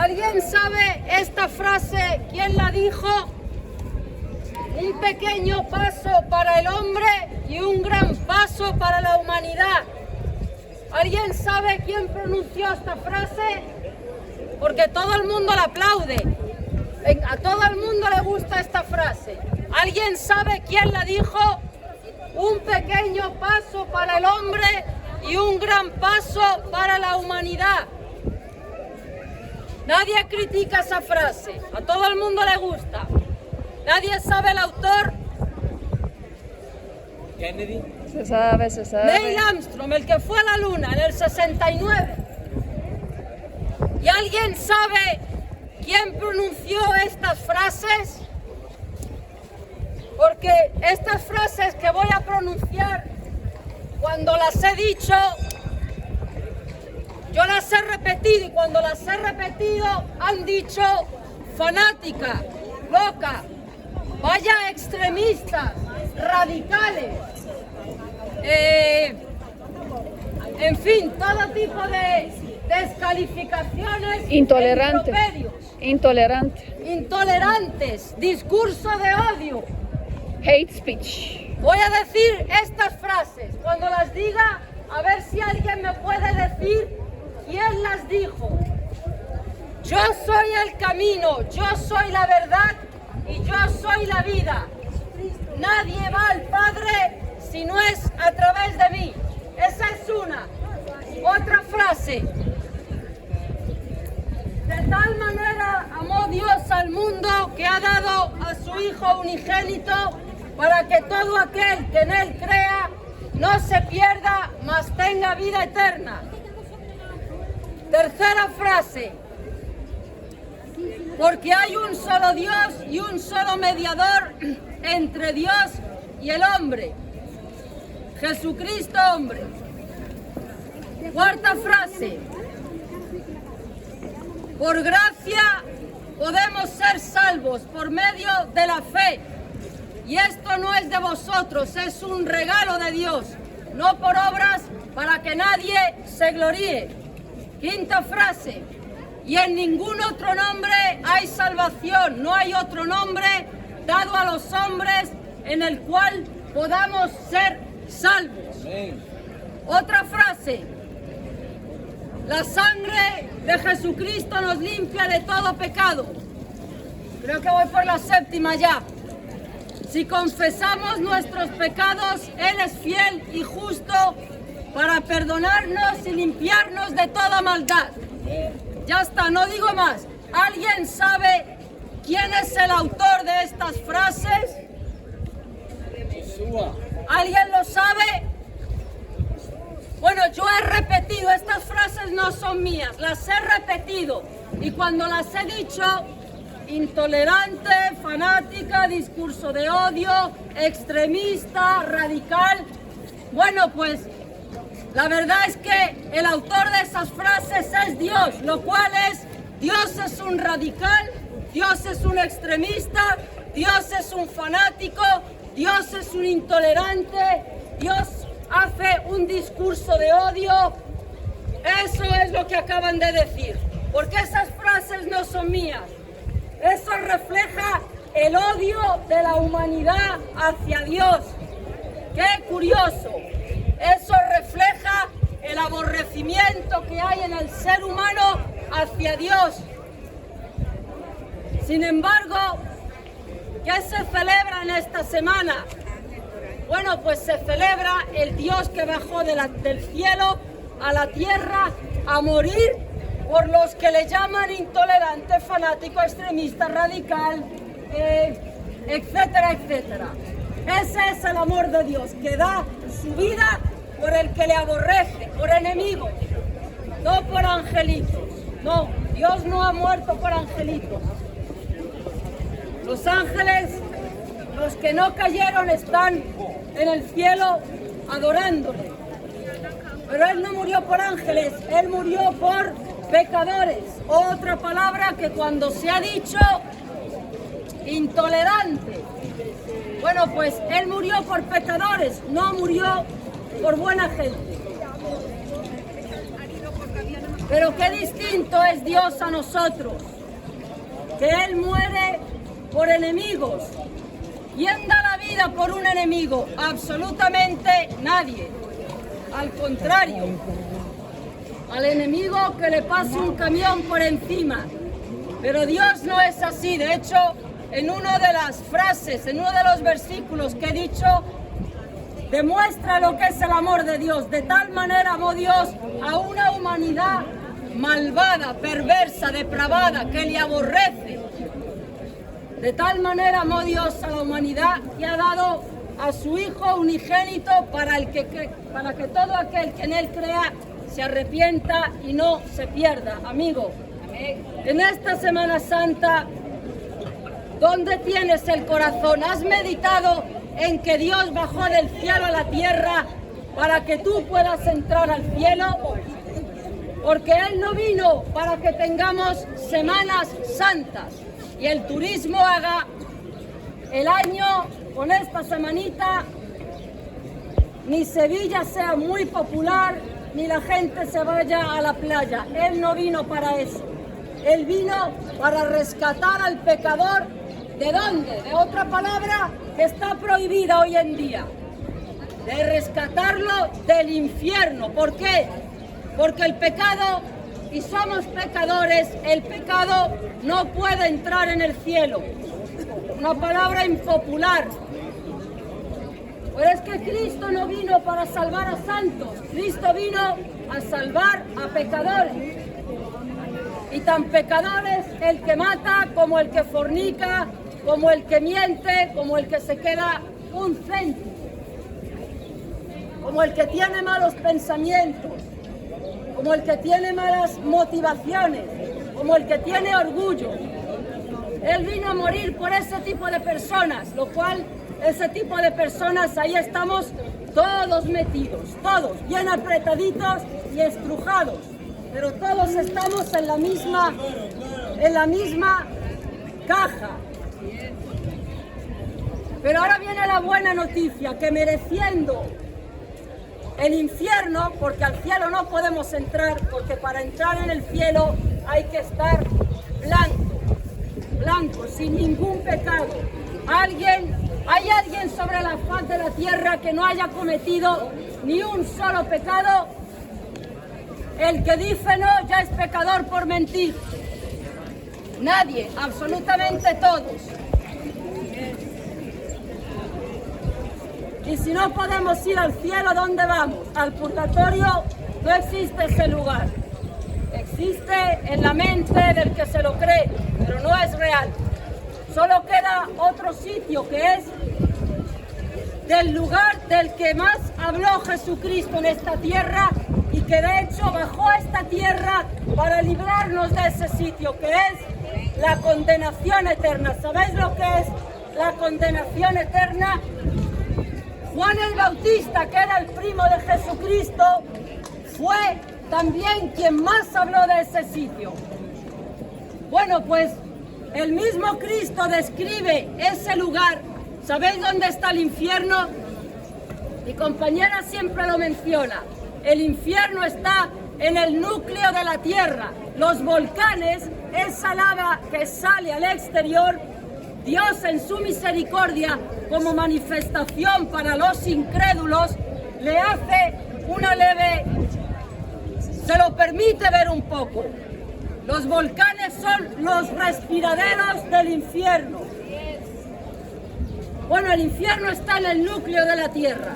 ¿Alguien sabe esta frase? ¿Quién la dijo? Un pequeño paso para el hombre y un gran paso para la humanidad. ¿Alguien sabe quién pronunció esta frase? Porque todo el mundo la aplaude. A todo el mundo le gusta esta frase. ¿Alguien sabe quién la dijo? Un pequeño paso para el hombre y un gran paso para la humanidad. Nadie critica esa frase. A todo el mundo le gusta. ¿Nadie sabe el autor? Kennedy. Se sabe. Neil Armstrong, el que fue a la luna en el 69. ¿Y alguien sabe quién pronunció estas frases? Porque estas frases que voy a pronunciar, cuando las he dicho, yo las he repetido, y cuando las he repetido han dicho fanática, loca, vaya extremistas, radicales, en fin, todo tipo de descalificaciones, Intolerante. improperios, intolerantes, discurso de odio. Hate speech. Voy a decir estas frases. Cuando las diga, a ver si alguien me puede decir quién las dijo. Yo soy el camino, yo soy la verdad y yo soy la vida. Nadie va al Padre si no es a través de mí. Esa es una. Otra frase. De tal manera amó Dios al mundo que ha dado a su Hijo unigénito para que todo aquel que en Él crea no se pierda, mas tenga vida eterna. Tercera frase. Porque hay un solo Dios y un solo mediador entre Dios y el hombre. Jesucristo hombre. Cuarta frase. Por gracia podemos ser salvos por medio de la fe. Y esto no es de vosotros, es un regalo de Dios, no por obras para que nadie se gloríe. Quinta frase. Y en ningún otro nombre hay salvación, no hay otro nombre dado a los hombres en el cual podamos ser salvos. Amén. Otra frase. La sangre de Jesucristo nos limpia de todo pecado. Creo que voy por la séptima ya. Si confesamos nuestros pecados, Él es fiel y justo para perdonarnos y limpiarnos de toda maldad. Ya está, no digo más. ¿Alguien sabe quién es el autor de estas frases? ¿Alguien lo sabe? Bueno, yo he repetido, estas frases no son mías, las he repetido. Y cuando las he dicho, intolerante, fanática, discurso de odio, extremista, radical. Bueno, pues la verdad es que el autor de esas frases es Dios, lo cual es, Dios es un radical, Dios es un extremista, Dios es un fanático, Dios es un intolerante, Dios hace un discurso de odio. Eso es lo que acaban de decir, porque esas frases no son mías. Eso refleja el odio de la humanidad hacia Dios. ¡Qué curioso! Eso refleja el aborrecimiento que hay en el ser humano hacia Dios. Sin embargo, ¿qué se celebra en esta semana? Bueno, pues se celebra el Dios que bajó del cielo a la tierra a morir por los que le llaman intolerante, fanático, extremista, radical, etcétera, etcétera. Ese es el amor de Dios, que da su vida por el que le aborrece, por enemigos, no por angelitos. No, Dios no ha muerto por angelitos. Los ángeles, los que no cayeron, están en el cielo adorándole. Pero Él no murió por ángeles, Él murió por pecadores. Otra palabra que cuando se ha dicho intolerante, bueno, pues Él murió por pecadores, no murió por buena gente. Pero qué distinto es Dios a nosotros, que Él muere por enemigos. ¿Quién da la vida por un enemigo? Absolutamente nadie. Al contrario, al enemigo que le pase un camión por encima. Pero Dios no es así. De hecho, en una de las frases, en uno de los versículos que he dicho, demuestra lo que es el amor de Dios. De tal manera amó Dios a una humanidad malvada, perversa, depravada, que le aborrece. De tal manera amó Dios a la humanidad que ha dado a su Hijo unigénito para que todo aquel que en Él crea se arrepienta y no se pierda. Amigo, en esta Semana Santa, ¿dónde tienes el corazón? ¿Has meditado en que Dios bajó del cielo a la tierra para que tú puedas entrar al cielo? Porque Él no vino para que tengamos Semanas Santas y el turismo haga el año con esta semanita, ni Sevilla sea muy popular, ni la gente se vaya a la playa. Él no vino para eso. Él vino para rescatar al pecador. ¿De dónde? De otra palabra que está prohibida hoy en día. De rescatarlo del infierno. ¿Por qué? Porque el pecado, y somos pecadores, el pecado no puede entrar en el cielo. Una palabra impopular. Pero es que Cristo no vino para salvar a santos. Cristo vino a salvar a pecadores. Y tan pecadores el que mata como el que fornica, como el que miente, como el que se queda un céntimo, como el que tiene malos pensamientos, como el que tiene malas motivaciones, como el que tiene orgullo. Él vino a morir por ese tipo de personas, lo cual, ese tipo de personas, ahí estamos todos metidos, todos bien apretaditos y estrujados, pero todos estamos en la misma caja. Pero ahora viene la buena noticia, que mereciendo el infierno, porque al cielo no podemos entrar, porque para entrar en el cielo hay que estar blanco, sin ningún pecado. ¿Hay alguien sobre la faz de la tierra que no haya cometido ni un solo pecado? El que dice no ya es pecador por mentir. Nadie, absolutamente todos. Y si no podemos ir al cielo, ¿dónde vamos? Al purgatorio. No existe ese lugar. Existe en la mente del que se lo cree, pero no es real. Solo queda otro sitio, que es del lugar del que más habló Jesucristo en esta tierra, y que de hecho bajó a esta tierra para librarnos de ese sitio, que es la condenación eterna. ¿Sabéis lo que es la condenación eterna? Juan el Bautista, que era el primo de Jesucristo, fue también quien más habló de ese sitio. Bueno, pues el mismo Cristo describe ese lugar. ¿Sabéis dónde está el infierno? Mi compañera siempre lo menciona. El infierno está en el núcleo de la tierra. Los volcanes, esa lava que sale al exterior, Dios en su misericordia, como manifestación para los incrédulos, le hace una leve, se lo permite ver un poco. Los volcanes son los respiraderos del infierno. Bueno, el infierno está en el núcleo de la tierra.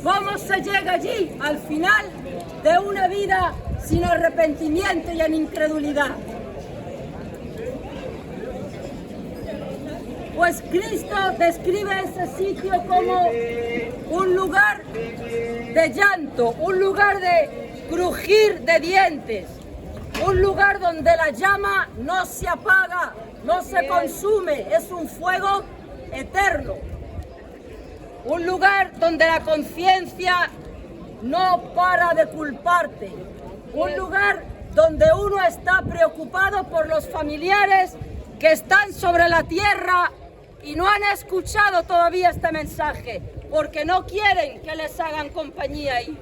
¿Cómo se llega allí? Al final de una vida sin arrepentimiento y en incredulidad. Pues Cristo describe ese sitio como un lugar de llanto, un lugar de crujir de dientes, un lugar donde la llama no se apaga, no se consume, es un fuego eterno. Un lugar donde la conciencia no para de culparte. Un lugar donde uno está preocupado por los familiares que están sobre la tierra y no han escuchado todavía este mensaje, porque no quieren que les hagan compañía ahí.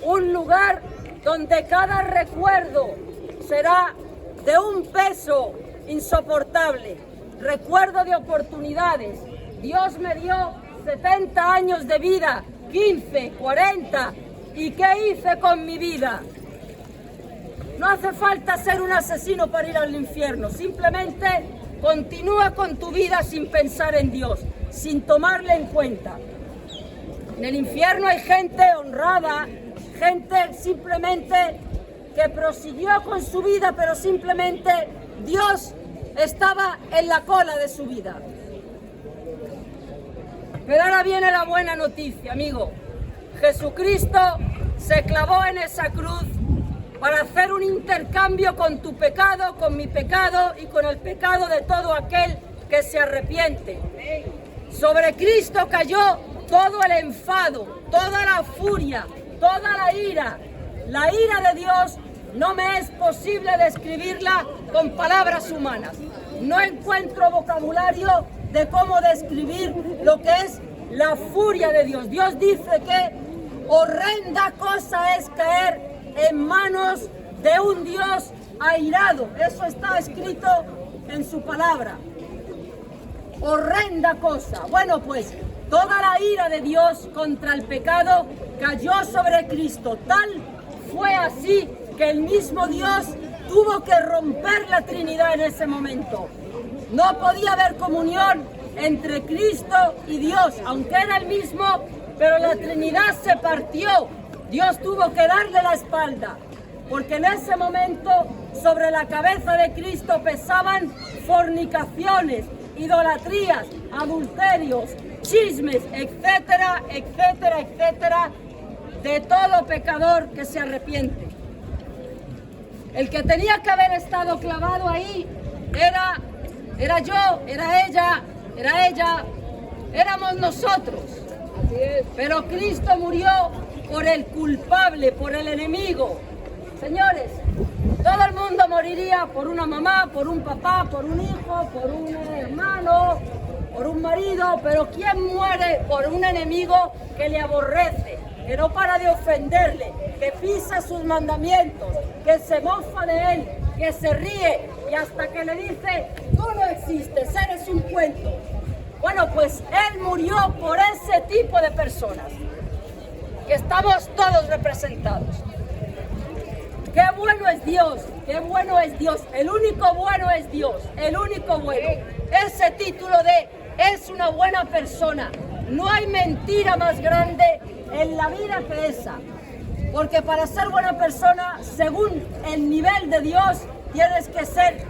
Un lugar donde cada recuerdo será de un peso insoportable. Recuerdo de oportunidades. Dios me dio 70 años de vida, 15, 40. ¿Y qué hice con mi vida? No hace falta ser un asesino para ir al infierno. Simplemente continúa con tu vida sin pensar en Dios, sin tomarle en cuenta. En el infierno hay gente honrada, gente simplemente que prosiguió con su vida, pero simplemente Dios estaba en la cola de su vida. Pero ahora viene la buena noticia, amigo. Jesucristo se clavó en esa cruz para hacer un intercambio con tu pecado, con mi pecado y con el pecado de todo aquel que se arrepiente. Sobre Cristo cayó todo el enfado, toda la furia, toda la ira. La ira de Dios no me es posible describirla con palabras humanas. No encuentro vocabulario de cómo describir lo que es la furia de Dios. Dios dice que horrenda cosa es caer en manos de un Dios airado. Eso está escrito en su palabra. Horrenda cosa. Bueno, pues toda la ira de Dios contra el pecado cayó sobre Cristo. Tal fue así que el mismo Dios tuvo que romper la Trinidad en ese momento. No podía haber comunión entre Cristo y Dios, aunque era el mismo, pero la Trinidad se partió. Dios tuvo que darle la espalda, porque en ese momento sobre la cabeza de Cristo pesaban fornicaciones, idolatrías, adulterios, chismes, etcétera, etcétera, etcétera, de todo pecador que se arrepiente. El que tenía que haber estado clavado ahí era yo, era ella, éramos nosotros. Pero Cristo murió por el culpable, por el enemigo. Señores, todo el mundo moriría por una mamá, por un papá, por un hijo, por un hermano, por un marido, pero ¿quién muere por un enemigo que le aborrece, que no para de ofenderle, que pisa sus mandamientos, que se mofa de él, que se ríe y hasta que le dice, tú no existes, eres un cuento? Bueno, pues Él murió por ese tipo de personas, que estamos todos representados. ¡Qué bueno es Dios! ¡Qué bueno es Dios! El único bueno es Dios, el único bueno. Ese título de es una buena persona. No hay mentira más grande en la vida que esa. Porque para ser buena persona, según el nivel de Dios, tienes que ser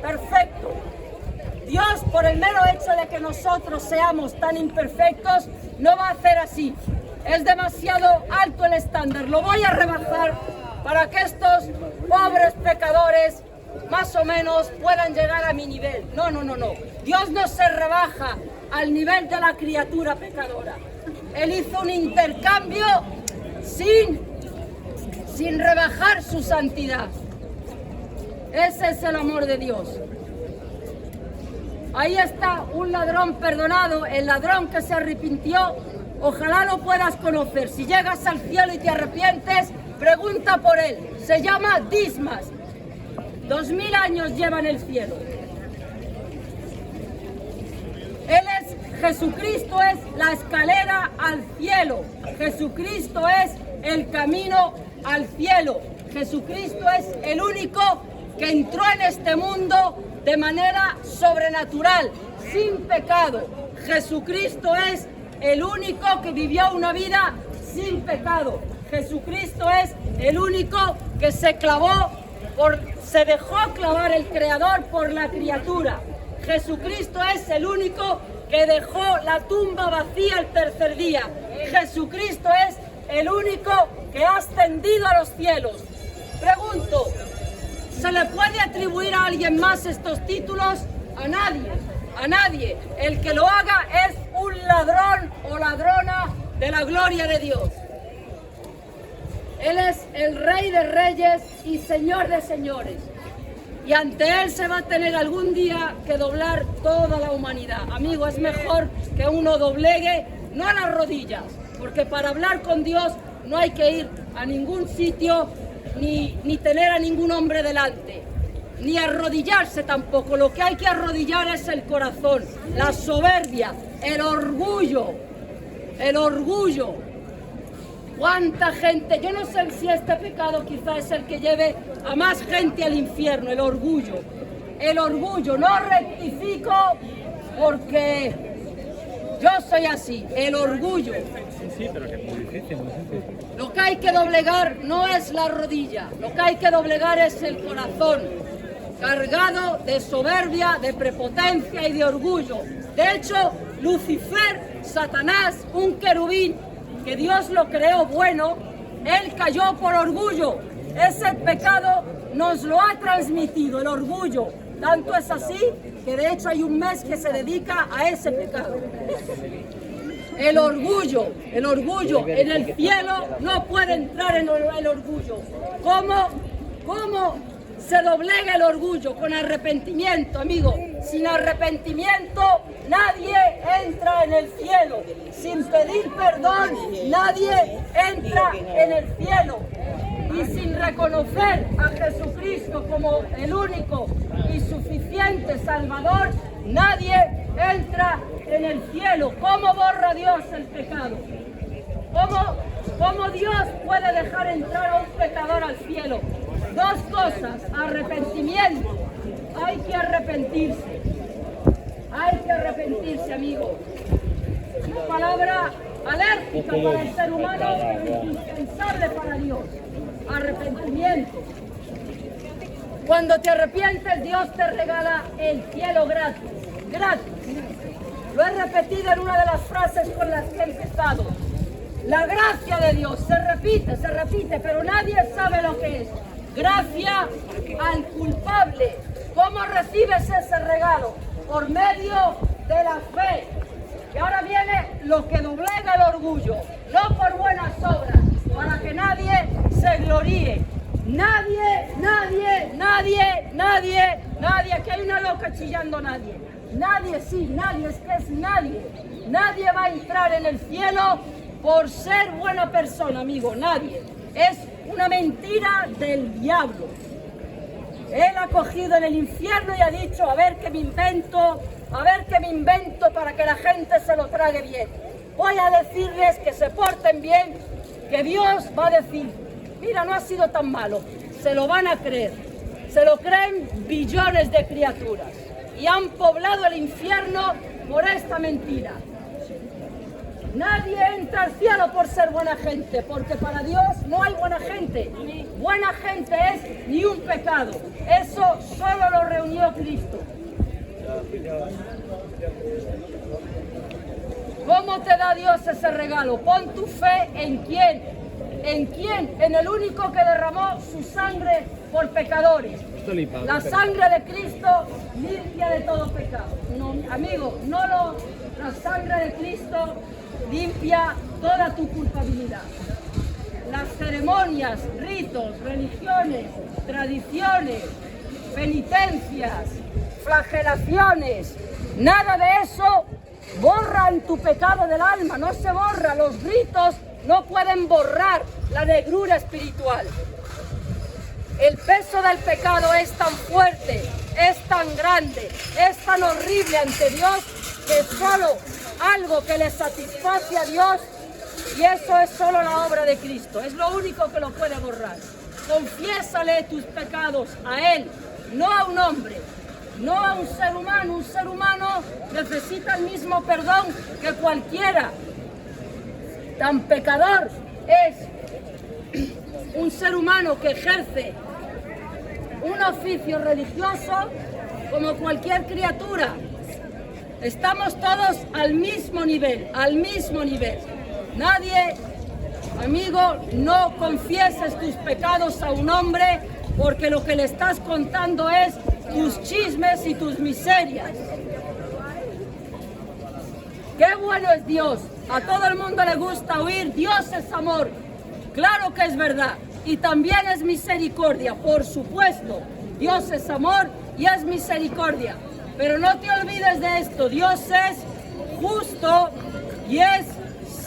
perfecto. Dios, por el mero hecho de que nosotros seamos tan imperfectos, no va a hacer así. Es demasiado alto el estándar. Lo voy a rebajar para que estos pobres pecadores más o menos puedan llegar a mi nivel. No. Dios no se rebaja al nivel de la criatura pecadora. Él hizo un intercambio sin rebajar su santidad. Ese es el amor de Dios. Ahí está un ladrón perdonado, el ladrón que se arrepintió. Ojalá lo puedas conocer. Si llegas al cielo y te arrepientes, pregunta por él. Se llama Dismas. 2000 años lleva en el cielo. Jesucristo es la escalera al cielo. Jesucristo es el camino al cielo. Jesucristo es el único que entró en este mundo de manera sobrenatural, sin pecado. Jesucristo es el único que vivió una vida sin pecado. Jesucristo es el único que se dejó clavar el Creador por la criatura. Jesucristo es el único que dejó la tumba vacía el tercer día. Jesucristo es el único que ha ascendido a los cielos. Pregunto, ¿se le puede atribuir a alguien más estos títulos? A nadie, a nadie. El que lo haga es un ladrón o ladrona de la gloria de Dios. Él es el Rey de Reyes y Señor de Señores. Y ante Él se va a tener algún día que doblar toda la humanidad. Amigo, es mejor que uno doblegue, no a las rodillas, porque para hablar con Dios no hay que ir a ningún sitio ni tener a ningún hombre delante, ni arrodillarse tampoco. Lo que hay que arrodillar es el corazón, la soberbia, el orgullo, el orgullo. ¿Cuánta gente? Yo no sé si este pecado quizá es el que lleve a más gente al infierno, el orgullo. El orgullo, no rectifico porque yo soy así, el orgullo. Sí, pero que es muy difícil, muy difícil. Lo que hay que doblegar no es la rodilla, lo que hay que doblegar es el corazón, cargado de soberbia, de prepotencia y de orgullo. De hecho, Lucifer, Satanás, un querubín, que Dios lo creó bueno, él cayó por orgullo. Ese pecado nos lo ha transmitido, el orgullo. Tanto es así que de hecho hay un mes que se dedica a ese pecado. El orgullo en el cielo no puede entrar en el orgullo. ¿Cómo se doblega el orgullo? Con arrepentimiento, amigo. Sin arrepentimiento nadie entra en el cielo. Sin pedir perdón nadie entra en el cielo. Y sin reconocer a Jesucristo como el único y suficiente Salvador, nadie entra en el cielo. ¿Cómo borra Dios el pecado? ¿Cómo Dios puede dejar entrar a un pecador al cielo? Dos cosas: arrepentimiento. Hay que arrepentirse. Hay que arrepentirse, amigo. Una palabra alérgica para el ser humano, pero indispensable para Dios. Arrepentimiento. Cuando te arrepientes, Dios te regala el cielo gratis. Gratis. Lo he repetido en una de las frases con las que he empezado. La gracia de Dios se repite, pero nadie sabe lo que es. Gracia al culpable. ¿Cómo recibes ese regalo? Por medio de la fe. Y ahora viene lo que doblega el orgullo. No por buenas obras, para que nadie se gloríe. Nadie, aquí hay una loca chillando nadie. Nadie, es que es nadie. Nadie va a entrar en el cielo por ser buena persona, amigo, nadie. Es una mentira del diablo. Él ha cogido en el infierno y ha dicho, a ver qué me invento para que la gente se lo trague bien. Voy a decirles que se porten bien, que Dios va a decir, mira, no ha sido tan malo. Se lo van a creer. Se lo creen billones de criaturas. Y han poblado el infierno por esta mentira. Nadie entra al cielo por ser buena gente, porque para Dios no hay buena gente. Buena gente es ni un pecado. Eso solo lo reunió Cristo. ¿Cómo te da Dios ese regalo? Pon tu fe en quién. ¿En quién? En el único que derramó su sangre por pecadores. La sangre de Cristo limpia de todo pecado. No, amigo, la sangre de Cristo limpia toda tu culpabilidad. Las ceremonias, ritos, religiones, tradiciones, penitencias, flagelaciones, nada de eso borran tu pecado del alma, no se borra. Los ritos no pueden borrar la negrura espiritual. El peso del pecado es tan fuerte, es tan grande, es tan horrible ante Dios que solo algo que le satisface a Dios, y eso es solo la obra de Cristo, es lo único que lo puede borrar. Confiésale tus pecados a Él, no a un hombre, no a un ser humano. Un ser humano necesita el mismo perdón que cualquiera. Tan pecador es un ser humano que ejerce un oficio religioso como cualquier criatura. Estamos todos al mismo nivel, Nadie, amigo, no confieses tus pecados a un hombre, porque lo que le estás contando es tus chismes y tus miserias. Qué bueno es Dios. A todo el mundo le gusta oír, Dios es amor. Claro que es verdad. Y también es misericordia, por supuesto. Dios es amor y es misericordia. Pero no te olvides de esto, Dios es justo y es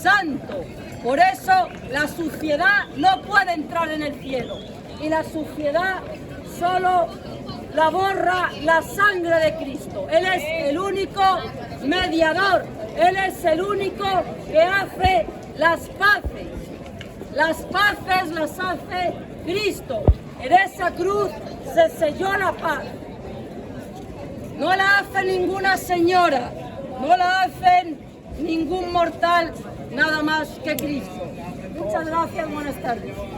santo. Por eso la suciedad no puede entrar en el cielo. Y la suciedad solo la borra la sangre de Cristo. Él es el único mediador. Él es el único que hace las paces. Las paces las hace Cristo. En esa cruz se selló la paz. No la hace ninguna señora, no la hace ningún mortal, nada más que Cristo. Muchas gracias, buenas tardes.